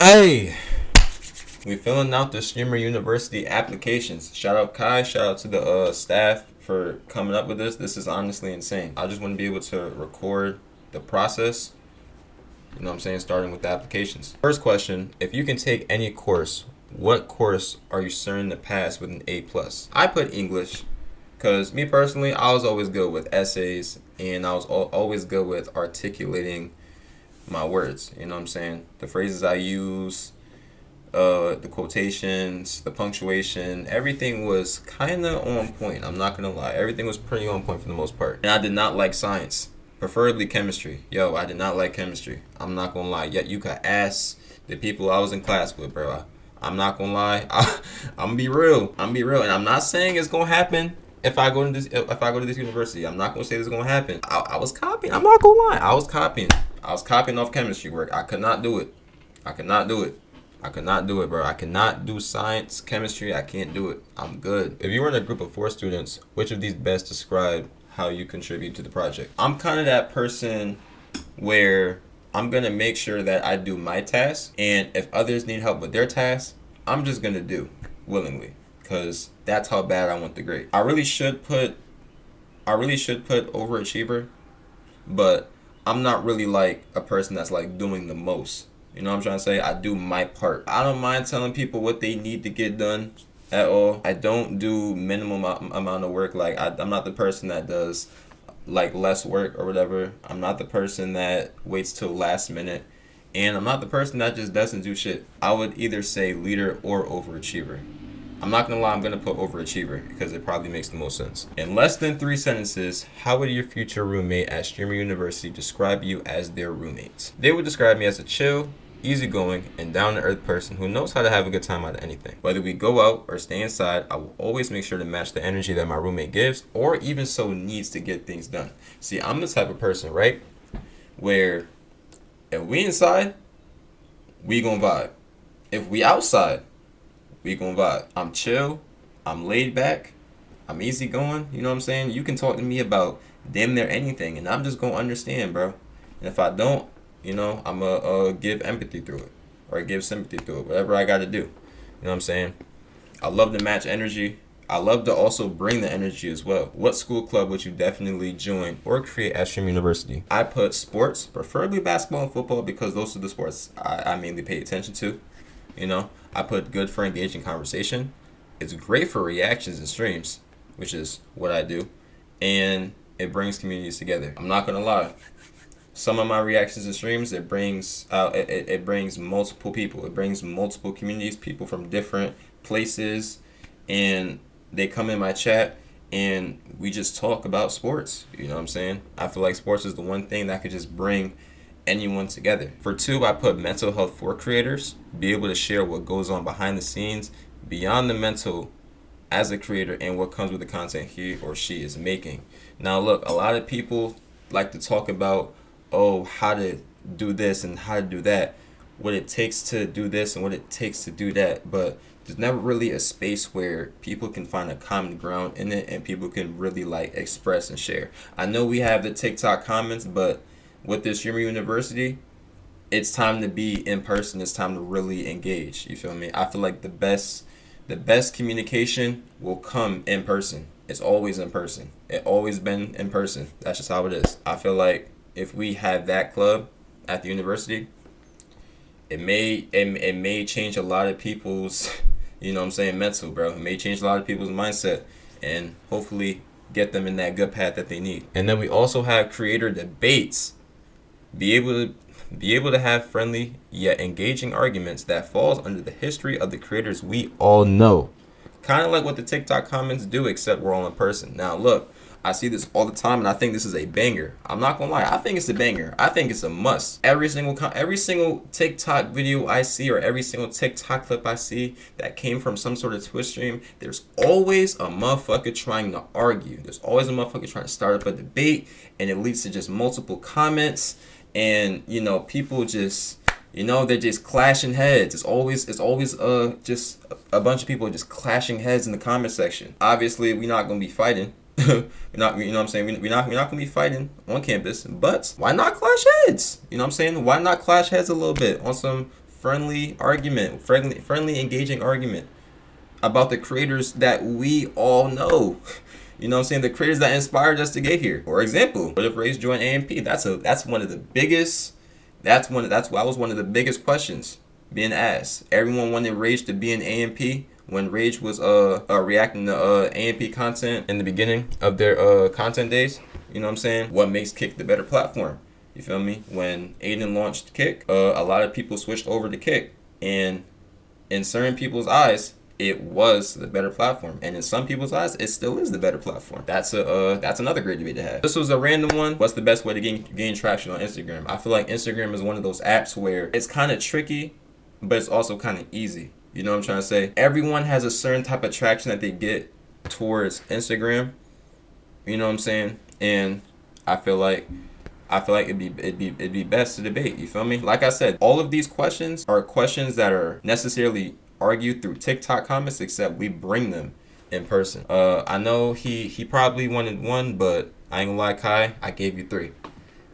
Hey, we filling out the Streamer University applications. Shout out Kai, shout out to the staff for coming up with this. This is honestly insane. I just want to be able to record the process, you know what I'm saying, starting with the applications. First question, if you can take any course, what course are you certain to pass with an A+? plus? I put English because me personally, I was always good with essays and I was always good with articulating my words, you know what I'm saying? The phrases I use, the quotations, the punctuation, everything was kind of on point. I'm not gonna lie, everything was pretty on point for the most part. And I did not like science, preferably chemistry. Yo, I did not like chemistry. I'm not gonna lie. Yet you could ask the people I was in class with, bro. I'm not gonna lie. I'm gonna be real. And I'm not saying it's gonna happen. If I go to this, university, I'm not gonna say this is gonna happen. I was copying. I'm not gonna lie. I was copying. I was copying off chemistry work. I could not do it. I could not do it. I could not do it, bro. I cannot do science, chemistry. I can't do it. I'm good. If you were in a group of 4 students, which of these best describe how you contribute to the project? I'm kind of that person where I'm gonna make sure that I do my task, and if others need help with their tasks, I'm just gonna do willingly, because that's how bad I want the grade. I really should put overachiever, but I'm not really like a person that's like doing the most. You know what I'm trying to say? I do my part. I don't mind telling people what they need to get done at all. I don't do minimum amount of work. Like I'm not the person that does like less work or whatever. I'm not the person that waits till last minute. And I'm not the person that just doesn't do shit. I would either say leader or overachiever. I'm not gonna lie, I'm gonna put overachiever because it probably makes the most sense. In less than 3 sentences, how would your future roommate at Streamer University describe you as their roommate? They would describe me as a chill, easygoing, and down-to-earth person who knows how to have a good time out of anything. Whether we go out or stay inside, I will always make sure to match the energy that my roommate gives, or even so needs to get things done. See, I'm the type of person, right, where if we inside, we gonna vibe. If we outside, we gonna vibe. I'm chill, I'm laid back, I'm easygoing, you know what I'm saying? You can talk to me about damn near anything, and I'm just gonna understand, bro. And if I don't, I'm gonna give empathy through it, or give sympathy through it, whatever I gotta do. You know what I'm saying? I love to match energy. I love to also bring the energy as well. What school club would you definitely join or create at Stream University? I put sports, preferably basketball and football, because those are the sports I mainly pay attention to. I put good for engaging conversation. It's great for reactions and streams, which is what I do. And it brings communities together. I'm not gonna lie. Some of my reactions and streams, it brings it brings multiple people. It brings multiple communities, people from different places, and they come in my chat and we just talk about sports. You know what I'm saying? I feel like sports is the one thing that could just bring anyone together. For 2, I put mental health for creators. Be able to share what goes on behind the scenes, beyond the mental, as a creator, and what comes with the content he or she is making. Now look, a lot of people like to talk about, how to do this and how to do that, what it takes to do this and what it takes to do that, but there's never really a space where people can find a common ground in it and people can really like express and share. I know we have the TikTok comments, but with this Streamer University, it's time to be in person. It's time to really engage. You feel me? I feel like the best communication will come in person. It's always in person. It always been in person. That's just how it is. I feel like if we had that club at the university, it may change a lot of people's, mental, bro. It may change a lot of people's mindset and hopefully get them in that good path that they need. And then we also have creator debates. Be able to have friendly yet engaging arguments that falls under the history of the creators we all know. Kind of like what the TikTok comments do, except we're all in person. Now look, I see this all the time, and I think this is a banger. I'm not gonna lie, I think it's a banger. I think it's a must. Every single TikTok video I see, or every single TikTok clip I see that came from some sort of Twitch stream, there's always a motherfucker trying to argue. There's always a motherfucker trying to start up a debate, and it leads to just multiple comments, and people just. They're just clashing heads. It's always just a bunch of people just clashing heads in the comment section. Obviously, we're not gonna be fighting. We're not, what I'm saying? We're not gonna be fighting on campus. But why not clash heads? You know what I'm saying? Why not clash heads a little bit on some friendly argument, friendly engaging argument about the creators that we all know. You know what I'm saying? The creators that inspired us to get here. For example, what if Rage joined AMP? That's one of the biggest. That was one of the biggest questions being asked. Everyone wanted Rage to be in AMP when Rage was reacting to AMP content in the beginning of their content days. You know what I'm saying? What makes Kick the better platform? You feel me? When Aiden launched Kick, a lot of people switched over to Kick, and in certain people's eyes, it was the better platform, and in some people's eyes, it still is the better platform. That's another great debate to have. This was a random one. What's the best way to gain traction on Instagram? I feel like Instagram is one of those apps where it's kind of tricky, but it's also kind of easy. You know what I'm trying to say? Everyone has a certain type of traction that they get towards Instagram. You know what I'm saying? And I feel like it'd be best to debate. You feel me? Like I said, all of these questions are questions that are necessarily argued through TikTok comments, except we bring them in person. I know he probably wanted one, but I ain't gonna lie, Kai, I gave you 3.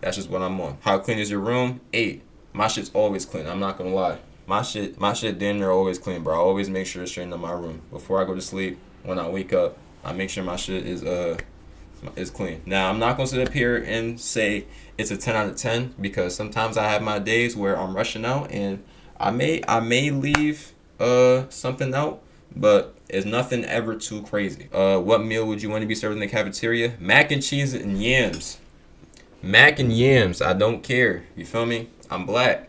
That's just what I'm on. How clean is your room? 8. My shit's always clean. I'm not gonna lie. My shit damn near always clean, bro. I always make sure it's straight in my room. Before I go to sleep, when I wake up, I make sure my shit is clean. Now, I'm not gonna sit up here and say it's a 10 out of 10 because sometimes I have my days where I'm rushing out and I may leave something out, but it's nothing ever too crazy. What meal would you want to be served in the cafeteria? Mac and cheese and yams. Mac and yams. I don't care. You feel me? I'm black.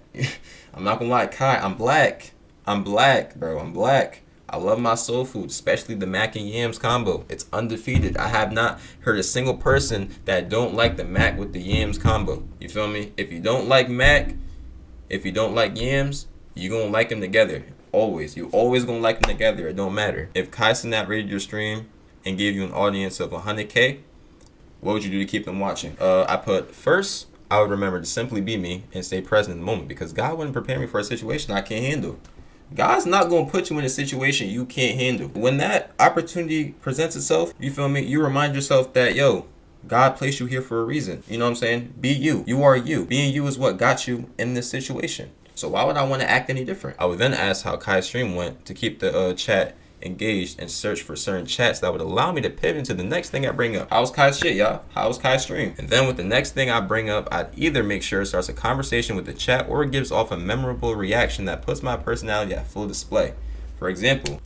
I'm not gonna lie, Kai. I'm black. I'm black, bro. I'm black. I love my soul food, especially the mac and yams combo. It's undefeated. I have not heard a single person that don't like the mac with the yams combo. You feel me? If you don't like mac, if you don't like yams, you gonna like them together. Always. You always gonna like them together. It don't matter. If Kai Snap rated your stream and gave you an audience of 100K, what would you do to keep them watching? I put first, I would remember to simply be me and stay present in the moment because God wouldn't prepare me for a situation I can't handle. God's not going to put you in a situation you can't handle. When that opportunity presents itself, you feel me? You remind yourself that, yo, God placed you here for a reason. You know what I'm saying? Be you. You are you. Being you is what got you in this situation. So why would I want to act any different? I would then ask how Kai's stream went to keep the chat engaged and search for certain chats that would allow me to pivot into the next thing I bring up. How's Kai's shit, y'all? How's Kai's stream? And then with the next thing I bring up, I'd either make sure it starts a conversation with the chat or it gives off a memorable reaction that puts my personality at full display. For example,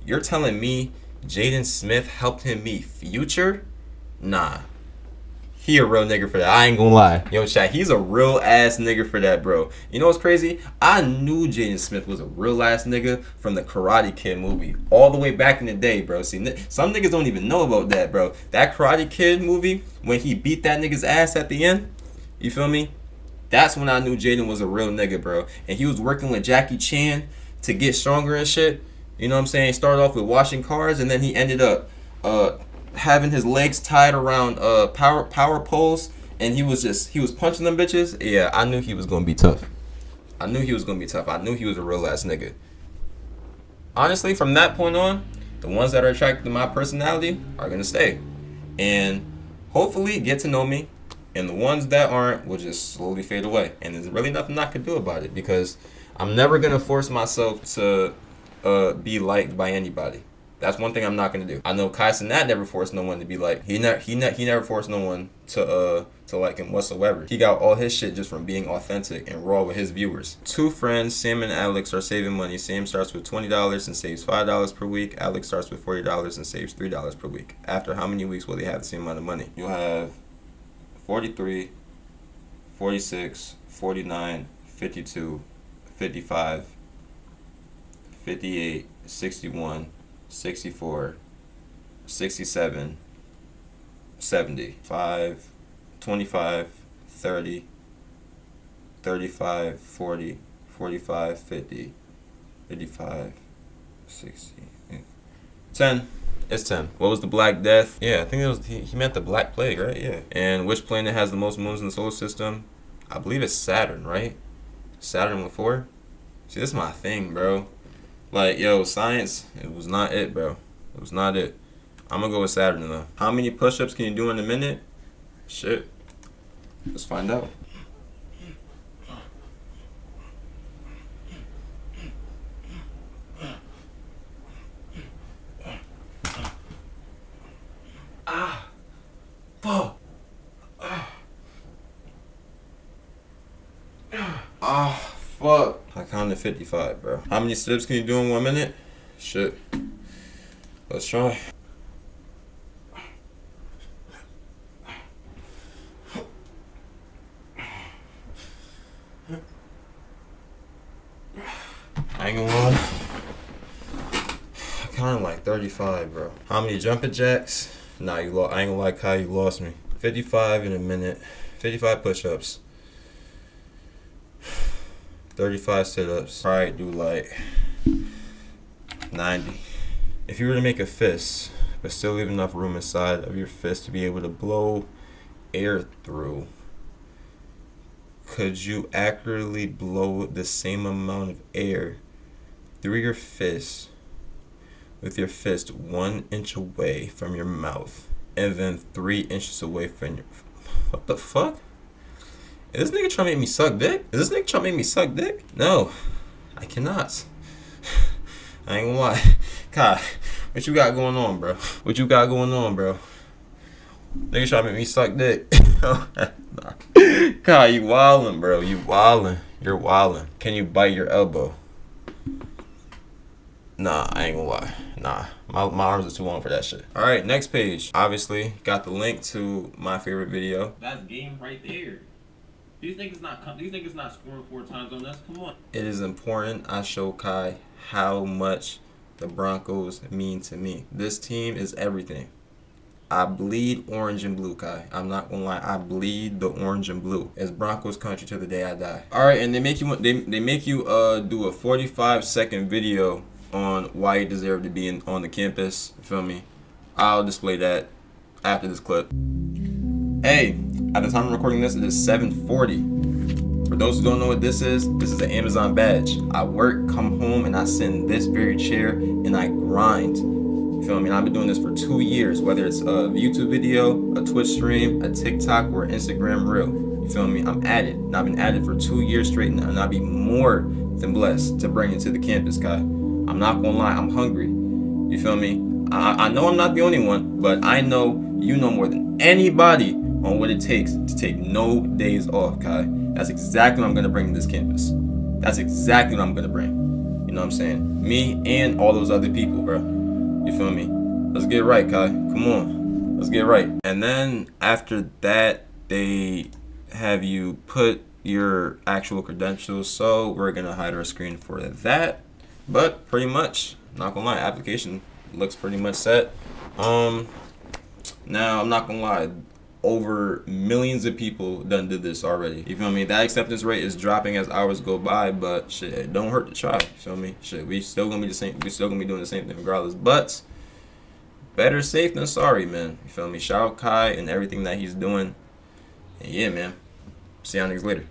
you're telling me Jaden Smith helped him meet Future? Nah. He a real nigga for that. I ain't gonna lie. Yo, chat, he's a real ass nigga for that, bro. You know what's crazy? I knew Jaden Smith was a real ass nigga from the Karate Kid movie. All the way back in the day, bro. See, some niggas don't even know about that, bro. That Karate Kid movie, when he beat that nigga's ass at the end, you feel me? That's when I knew Jaden was a real nigga, bro. And he was working with Jackie Chan to get stronger and shit. You know what I'm saying? He started off with washing cars, and then he ended up having his legs tied around power poles, and he was punching them bitches. Yeah, I knew he was gonna be tough. I knew he was a real ass nigga. Honestly, from that point on, the ones that are attracted to my personality are gonna stay, and hopefully get to know me. And the ones that aren't will just slowly fade away. And there's really nothing I can do about it because I'm never gonna force myself to be liked by anybody. That's one thing I'm not gonna do. I know Kai Cenat never forced no one to be like. He never forced no one to like him whatsoever. He got all his shit just from being authentic and raw with his viewers. 2 friends, Sam and Alex, are saving money. Sam starts with $20 and saves $5 per week. Alex starts with $40 and saves $3 per week. After how many weeks will they have the same amount of money? You'll have 43, 46, 49, 52, 55, 58, 61, 64, 67, 70, 5, 25, 30, 35, 40, 45, 50, 55, 60, 10. It's 10. What was the Black Death? Yeah, I think it was he meant the Black Plague, right? Yeah. And which planet has the most moons in the solar system? I believe it's Saturn, right? Saturn with 4? See, this is my thing, bro. Like, yo, science, it was not it, bro. It was not it. I'm gonna go with Saturn, though. How many push-ups can you do in a minute? Shit. Let's find out. fuck? I counted 55, bro. How many sit-ups can you do in 1 minute? Shit. Let's try. I ain't gonna lie. I counted like 35, bro. How many jumping jacks? Nah, you lost. I ain't gonna lie, Kai, you lost me. 55 in a minute. 55 push-ups. 35 sit-ups. Probably do like 90. If you were to make a fist, but still leave enough room inside of your fist to be able to blow air through, could you accurately blow the same amount of air through your fist with your fist 1 inch away from your mouth and then 3 inches away from your... What the fuck? Is this nigga trying to make me suck dick? Is this nigga trying to make me suck dick? No, I cannot. I ain't gonna lie. Kai, what you got going on, bro? What you got going on, bro? Nigga trying to make me suck dick. Kai, you wildin', bro. You wildin'. You're wildin'. Can you bite your elbow? Nah, I ain't gonna lie. Nah, my arms are too long for that shit. All right, next page. Obviously, got the link to my favorite video. That's game right there. These niggas not scoring 4 times on us. Come on. It is important I show Kai how much the Broncos mean to me. This team is everything. I bleed orange and blue, Kai. I'm not gonna lie. I bleed the orange and blue. It's Broncos country till the day I die. All right, and they make you do a 45-second video on why you deserve to be on the campus. You feel me? I'll display that after this clip. Hey, at the time I'm recording this, it is 7:40. For those who don't know what this is an Amazon badge. I work, come home, and I sit in this very chair and I grind. You feel me? And I've been doing this for 2 years, whether it's a YouTube video, a Twitch stream, a TikTok, or an Instagram reel. You feel me? I'm at it. And I've been at it for 2 years straight, and I'll be more than blessed to bring it to the campus, Kai. I'm not gonna lie, I'm hungry. You feel me? I know I'm not the only one, but I know you know more than anybody on what it takes to take no days off, Kai. That's exactly what I'm gonna bring to this campus. That's exactly what I'm gonna bring. You know what I'm saying? Me and all those other people, bro. You feel me? Let's get right, Kai. Come on. Let's get right. And then after that, they have you put your actual credentials. So we're gonna hide our screen for that. But pretty much, not gonna lie, application looks pretty much set. Now I'm not gonna lie, over millions of people done did this already. You feel me? That acceptance rate is dropping as hours go by, but shit, it don't hurt to try. You feel me? Shit, we still gonna be the same. We still gonna be doing the same thing regardless. But better safe than sorry, man. You feel me? Shout out Kai and everything that he's doing. And yeah, man. See y'all niggas later.